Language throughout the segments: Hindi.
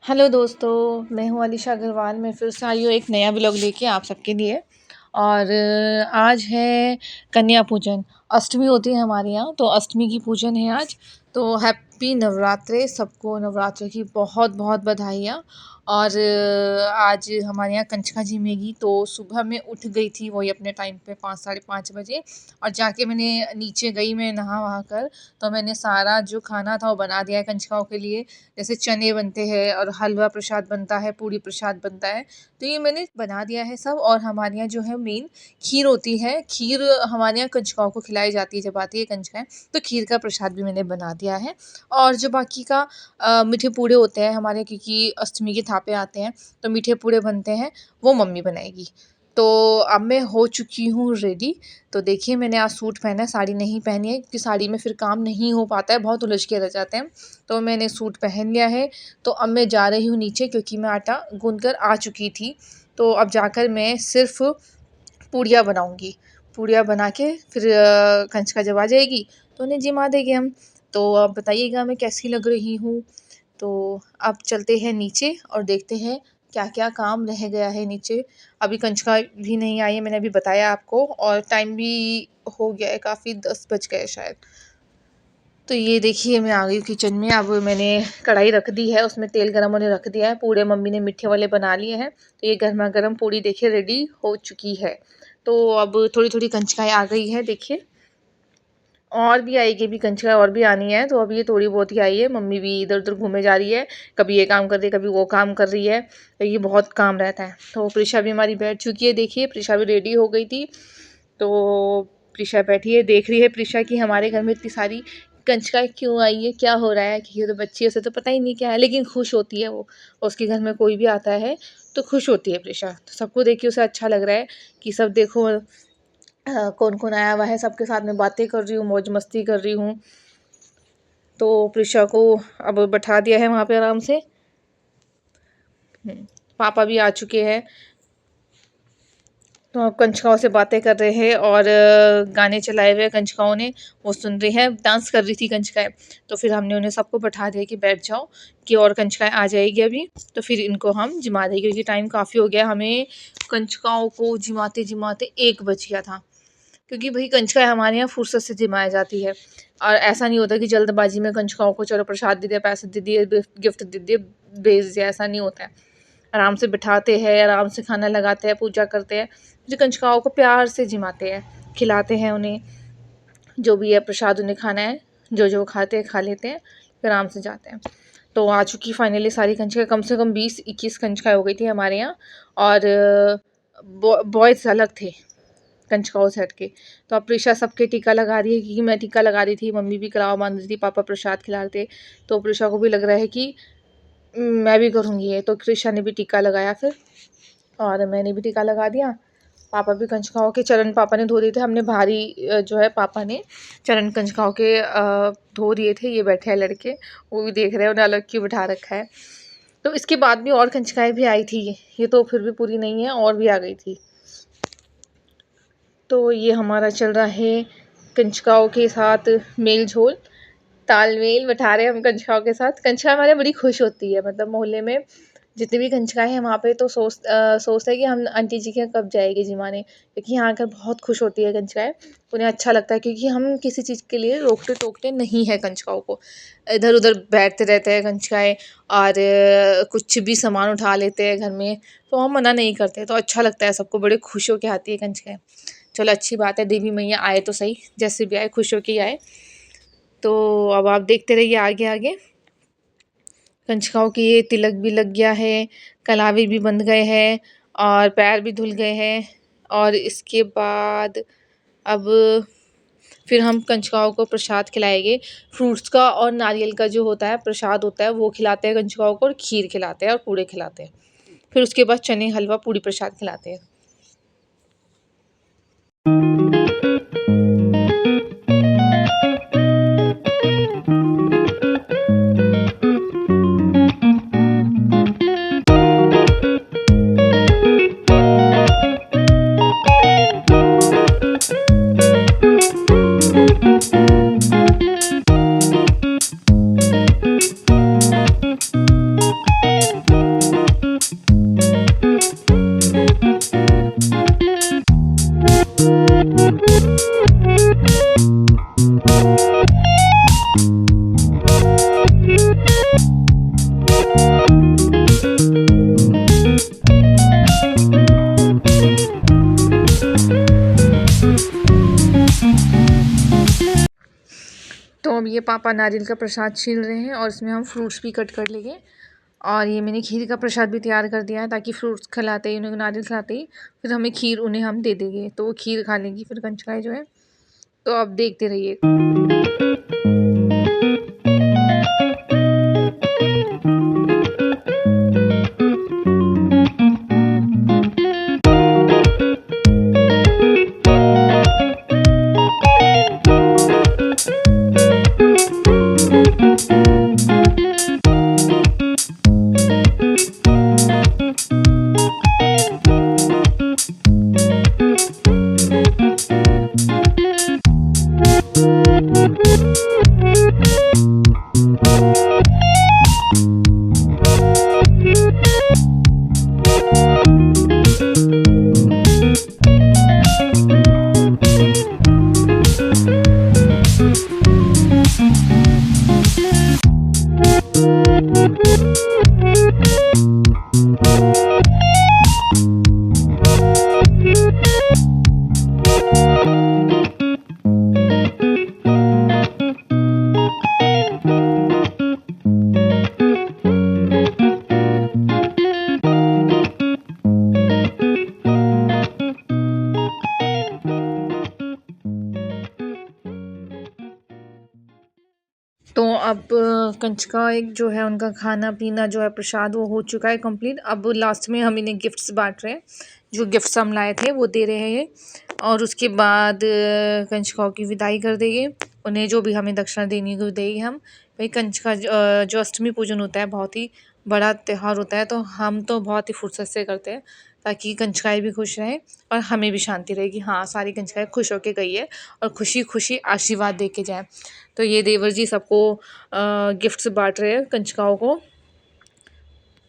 हेलो दोस्तों, मैं हूँ अलीशा अग्रवाल। मैं फिर से आई हूँ एक नया व्लॉग लेके आप सबके लिए। और आज है कन्या पूजन। अष्टमी होती है हमारे यहाँ, तो अष्टमी की पूजन है आज। तो हैप्पी नवरात्रे सबको, नवरात्र की बहुत बहुत बधाइयाँ। और आज हमारे यहाँ कंचका जिमेगी, तो सुबह मैं उठ गई थी वही अपने टाइम पे 5 साढ़े 5 बजे। और जाके मैंने नीचे गई, मैं नहा वहा कर, तो मैंने सारा जो खाना था वो बना दिया है कंचकाओं के लिए। जैसे चने बनते हैं और हलवा प्रसाद बनता है, पूड़ी प्रसाद बनता है, तो ये मैंने बना दिया है सब। और हमारे यहाँ जो है मेन खीर होती है। खीर हमारे यहाँ कंचकाओं को खिलाई जाती है जब आती है कंचकाएँ, तो खीर का प्रसाद भी मैंने बना दिया है। और जो बाकी का मीठे पूड़े होते हैं हमारे, क्योंकि अष्टमी के थापे आते हैं, तो मीठे पूड़े बनते हैं, वो मम्मी बनाएगी। तो अब मैं हो चुकी हूँ रेडी। तो देखिए, मैंने आज सूट पहना है, साड़ी नहीं पहनी है, क्योंकि साड़ी में फिर काम नहीं हो पाता है, बहुत उलझ के रह जाते हैं। तो मैंने सूट पहन लिया है। तो अब मैं जा रही हूँ नीचे, क्योंकि मैं आटा गूंद कर आ चुकी थी। तो अब जाकर मैं सिर्फ पूड़ियाँ बनाऊँगी। पूड़ियाँ बना के फिर कंचका जब आ जाएगी तो उन्हें जिमा देंगे हम। तो अब बताइएगा मैं कैसी लग रही हूँ। तो अब चलते हैं नीचे और देखते हैं क्या क्या काम रह गया है नीचे। अभी कंचका भी नहीं आई है, मैंने अभी बताया आपको, और टाइम भी हो गया है काफ़ी, 10 बज गए शायद। तो ये देखिए, मैं आ गई हूँ किचन में। अब मैंने कढ़ाई रख दी है, उसमें तेल गरम होने रख दिया है। पूड़े मम्मी ने मीठे वाले बना लिए हैं, तो ये गर्मा गर्म पूड़ी देखिए रेडी हो चुकी है। तो अब थोड़ी थोड़ी कंचकाएँ आ गई है देखिए, और भी आएगी, भी कंचका और भी आनी है। तो अभी ये थोड़ी बहुत ही आई है। मम्मी भी इधर उधर घूमे जा रही है, कभी ये काम कर रही है, कभी वो काम कर रही है, तो ये बहुत काम रहता है। तो प्रिशा भी हमारी बैठ चुकी है, देखिए प्रिशा भी रेडी हो गई थी। तो प्रिशा बैठी है, देख रही है प्रिशा कि हमारे घर में इतनी सारी कंचका क्यों आई है, क्या हो रहा है। कि ये तो बच्ची है, उसे तो पता ही नहीं क्या है, लेकिन खुश होती है वो। उसके घर में कोई भी आता है तो खुश होती है प्रिशा। तो सबको देख के उसे अच्छा लग रहा है कि सब देखो कौन कौन आया हुआ है, सबके साथ में बातें कर रही हूँ, मौज मस्ती कर रही हूँ। तो प्रिशा को अब बैठा दिया है वहाँ पे आराम से। पापा भी आ चुके हैं, तो अब कंचकाओं से बातें कर रहे हैं, और गाने चलाए हुए कंचकाओं ने, वो सुन रही हैं। डांस कर रही थी कंचकाएँ, तो फिर हमने उन्हें सबको बैठा दिया कि बैठ जाओ, कि और कंचकाएँ आ जाएगी अभी, तो फिर इनको हम जिमा देंगे, क्योंकि टाइम काफ़ी हो गया। हमें कंचकाओं को जिमाते जिमाते 1 बज गया था, क्योंकि वही कंचका हमारे यहाँ फुर्सत से जिमाया जाती है। और ऐसा नहीं होता कि जल्दबाजी में कंचकाओं को चलो प्रसाद दे दिया, पैसे दे दिए, गिफ्ट दे दिए, भेज दिया, ऐसा नहीं होता है। आराम से बिठाते हैं, आराम से खाना लगाते हैं, पूजा करते हैं, फिर कंचकाओं को प्यार से जिमाते हैं, खिलाते हैं उन्हें, जो भी है प्रसाद उन्हें खाना है, जो जो खाते हैं खा लेते हैं, फिर आराम से जाते हैं। तो आ चुकी फाइनली सारी कंचका, कम से कम 20-21 कंचका हो गई थी हमारे यहाँ। और बॉयज़ अलग थे कंचकाओं से हट के। तो अब प्रिशा सबके टीका लगा रही है, क्योंकि मैं टीका लगा रही थी, मम्मी भी कलावा बांध रही थी, पापा प्रसाद खिला रहे थे। तो प्रिशा को भी लग रहा है कि मैं भी करूँगी ये। तो प्रिशा ने भी टीका लगाया फिर, और मैंने भी टीका लगा दिया। पापा भी कंचकाओं के चरण पापा ने धो दिए थे। हमने भारी जो है पापा ने चरण कंचकाओं के धो दिए थे। ये बैठे हैं लड़के, वो भी देख रहे हैं उन्हें अलग क्यों बिठा रखा है। तो इसके बाद भी और कंचकाएँ भी आई थी, ये तो फिर भी पूरी नहीं है, और भी आ गई थी। तो ये हमारा चल रहा है कंचकाओं के साथ मेल जोल, तालमेल बैठा रहे हैं हम कंचकाओं के साथ। कंचका हमारे बड़ी खुश होती है, मतलब मोहल्ले में जितनी भी कंचकाएँ हैं वहाँ पे, तो सोचते हैं कि हम आंटी जी के यहाँ कब जाएगी जिमाने, क्योंकि यहाँ आकर बहुत खुश होती है कंचकाएँ। उन्हें अच्छा लगता है, क्योंकि हम किसी चीज़ के लिए रोकते टोकते नहीं है कंचकाओं को। इधर उधर बैठते रहते हैं कंचकाएँ, और कुछ भी सामान उठा लेते हैं घर में, तो हम मना नहीं करते। तो अच्छा लगता है सबको, बड़े खुश होके आती है कंचकाएँ। चलो अच्छी बात है, देवी मैया आए तो सही, जैसे भी आए खुश होके ही आए। तो अब आप देखते रहिए आगे आगे। कंचकाओं के ये तिलक भी लग गया है, कलावे भी बंध गए हैं, और पैर भी धुल गए हैं। और इसके बाद अब फिर हम कंचकाओं को प्रसाद खिलाएंगे। फ्रूट्स का और नारियल का जो होता है प्रसाद होता है, वो खिलाते हैं कंचकाओं को, और खीर खिलाते हैं और पूड़े खिलाते हैं। फिर उसके बाद चने हलवा पूड़ी प्रसाद खिलाते हैं। पापा नारियल का प्रसाद छील रहे हैं और इसमें हम फ्रूट्स भी कट कर लेंगे। और ये मैंने खीर का प्रसाद भी तैयार कर दिया है ताकि फ्रूट्स खिलाते ही उन्हें, नारियल खिलाते ही फिर हमें खीर उन्हें हम दे देंगे, तो वो खीर खा लेंगी फिर कंचकाएँ जो है। तो आप देखते रहिए। तो अब कंचका एक जो है उनका खाना पीना जो है प्रसाद वो हो चुका है कंप्लीट। अब लास्ट में हम इन्हें गिफ्ट्स बांट रहे हैं, जो गिफ्ट्स हम लाए थे वो दे रहे हैं। और उसके बाद कंचकाओं की विदाई कर देंगे, उन्हें जो भी हमें दक्षिणा देनी है देंगे हम। भाई कंचका जो अष्टमी पूजन होता है बहुत ही बड़ा त्यौहार होता है, तो हम तो बहुत ही फुर्सत से करते हैं ताकि कंचकाएँ भी खुश रहें और हमें भी शांति रहे कि हाँ सारी कंचकाएँ खुश होके गई है और खुशी खुशी आशीर्वाद दे के जाए। तो ये देवर जी सबको गिफ्ट्स बांट रहे हैं कंचकाओं को।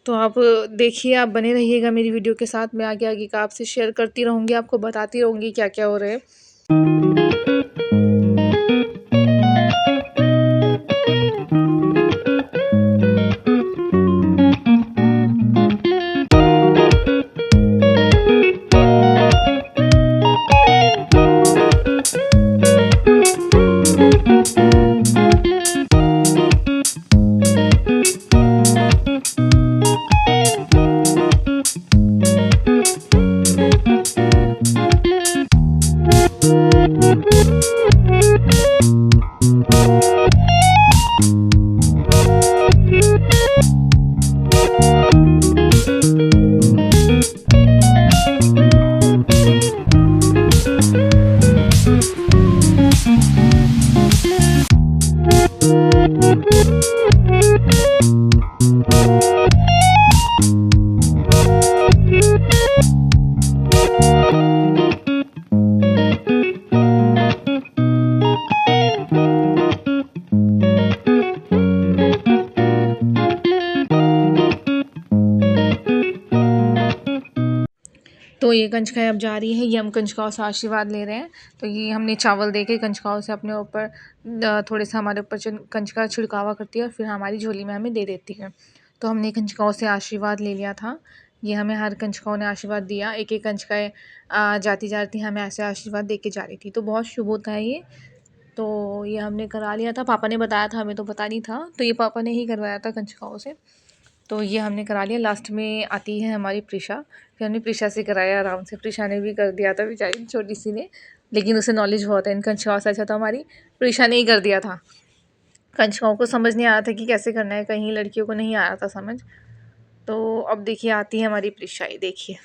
तो आप देखिए, आप बने रहिएगा मेरी वीडियो के साथ। मैं आगे आगे का आपसे शेयर करती रहूँगी, आपको बताती रहूँगी क्या क्या हो रहा है। तो ये कंचकाएँ अब जा रही है, ये हम कंचकाओं से आशीर्वाद ले रहे हैं। तो ये हमने चावल दे के कंचकाओं से अपने ऊपर थोड़े से हमारे ऊपर कंचका छिड़कावा करती है और फिर हमारी झोली में हमें दे देती है। तो हमने कंचकाओं से आशीर्वाद ले लिया था। ये हमें हर कंचकाओं ने आशीर्वाद दिया, एक एक कंचकाएँ जाती जाती हमें ऐसे आशीर्वाद दे के जा रही थी। तो बहुत शुभ होता है ये। तो ये हमने करा लिया था, पापा ने बताया था, हमें तो पता नहीं था। तो ये पापा ने ही करवाया था कंचकाओं से। तो ये हमने करा लिया। लास्ट में आती है हमारी प्रिशा, फिर हमने प्रिशा से कराया आराम से। प्रिशा ने भी कर दिया था बेचारी छोटी सी ने, लेकिन उसे नॉलेज बहुत है इन कंचकाओं से। अच्छा तो हमारी प्रिशा ने ही कर दिया था। कंचकाओं को समझ नहीं आ रहा था कि कैसे करना है, कहीं लड़कियों को नहीं आ रहा था समझ। तो अब देखिए आती है हमारी प्रिशा, ये देखिए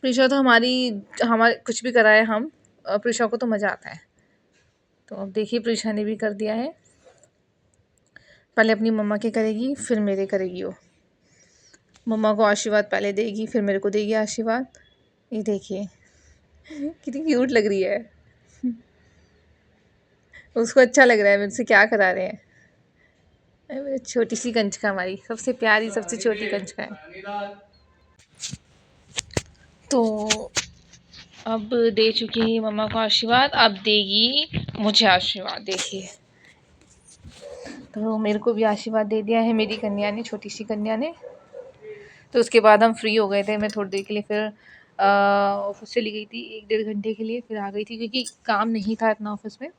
प्रिशा तो हमारे कुछ भी कराए हम, प्रिशा को तो मज़ा आता है। तो अब देखिए प्रिशा ने भी कर दिया है। पहले अपनी मम्मा के करेगी, फिर मेरे करेगी वो। मम्मा को आशीर्वाद पहले देगी, फिर मेरे को देगी आशीर्वाद। ये देखिए कितनी क्यूट लग रही है। उसको अच्छा लग रहा है मुझसे क्या करा रहे हैं। मेरी छोटी सी कंचका, हमारी सबसे प्यारी सबसे छोटी कंचका है। तो अब दे चुकी है मम्मा को आशीर्वाद, अब देगी मुझे आशीर्वाद। देखिए तो मेरे को भी आशीर्वाद दे दिया है मेरी कन्या ने, छोटी सी कन्या ने। तो उसके बाद हम फ्री हो गए थे। मैं थोड़ी देर के लिए फिर ऑफिस चली गई थी, 1 डेढ़ घंटे के लिए, फिर आ गई थी क्योंकि काम नहीं था इतना ऑफिस में।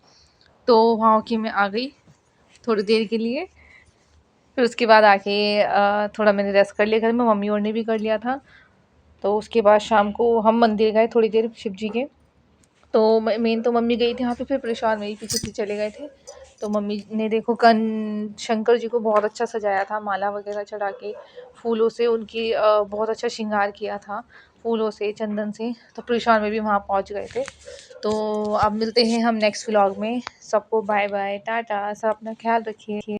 तो वहाँ की मैं आ गई थोड़ी देर के लिए। फिर उसके बाद आके थोड़ा मैंने रेस्ट कर लिया घर में, मम्मी और ने भी कर लिया था। तो उसके बाद शाम को हम मंदिर गए थोड़ी देर शिव जी के। तो मेन तो मम्मी गई थी वहाँ पे, फिर प्रशांत मेरे पीछे पीछे चले गए थे। तो मम्मी ने देखो कन शंकर जी को बहुत अच्छा सजाया था, माला वगैरह चढ़ा के फूलों से उनकी बहुत अच्छा श्रृंगार किया था, फूलों से, चंदन से। तो प्रशांत में भी वहाँ पहुँच गए थे। तो अब मिलते हैं हम नेक्स्ट व्लॉग में। सबको बाय बाय, टाटा, सब अपना ख्याल रखिए।